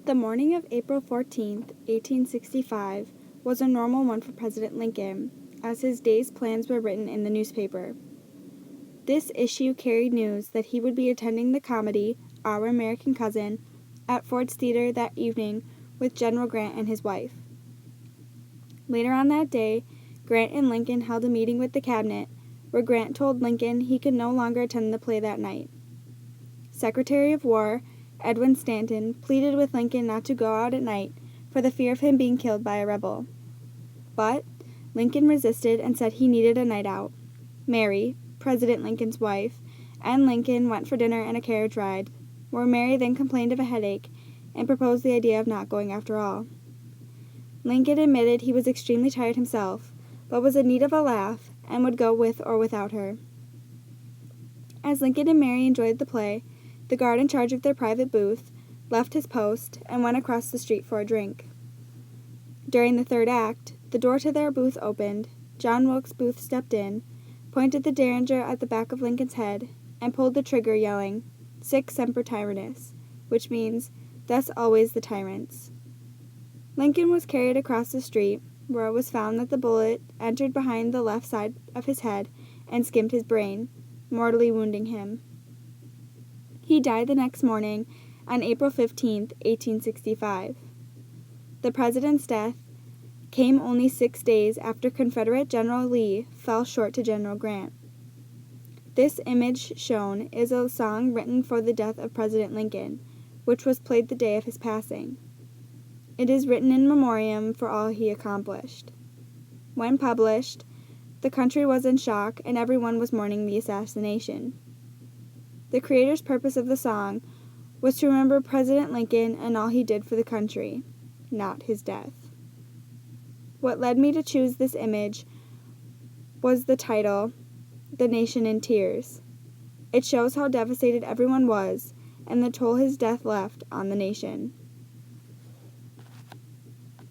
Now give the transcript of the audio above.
The morning of April 14th, 1865, was a normal one for President Lincoln, as his day's plans were written in the newspaper. This issue carried news that he would be attending the comedy, Our American Cousin, at Ford's Theater that evening with General Grant and his wife. Later on that day, Grant and Lincoln held a meeting with the cabinet, where Grant told Lincoln he could no longer attend the play that night. Secretary of War Edwin Stanton pleaded with Lincoln not to go out at night for the fear of him being killed by a rebel. But Lincoln resisted and said he needed a night out. Mary, President Lincoln's wife, and Lincoln went for dinner and a carriage ride, where Mary then complained of a headache and proposed the idea of not going after all. Lincoln admitted he was extremely tired himself, but was in need of a laugh and would go with or without her. As Lincoln and Mary enjoyed the play, the guard in charge of their private booth left his post and went across the street for a drink. During the third act, the door to their booth opened, John Wilkes Booth stepped in, pointed the derringer at the back of Lincoln's head, and pulled the trigger, yelling, "Sic semper tyrannis," which means, "Thus always the tyrants." Lincoln was carried across the street, where it was found that the bullet entered behind the left side of his head and skimmed his brain, mortally wounding him. He died the next morning, on April 15, 1865. The president's death came only 6 days after Confederate General Lee fell short to General Grant. This image shown is a song written for the death of President Lincoln, which was played the day of his passing. It is written in memoriam for all he accomplished. When published, the country was in shock and everyone was mourning the assassination. The creator's purpose of the song was to remember President Lincoln and all he did for the country, not his death. What led me to choose this image was the title, "The Nation in Tears." It shows how devastated everyone was and the toll his death left on the nation.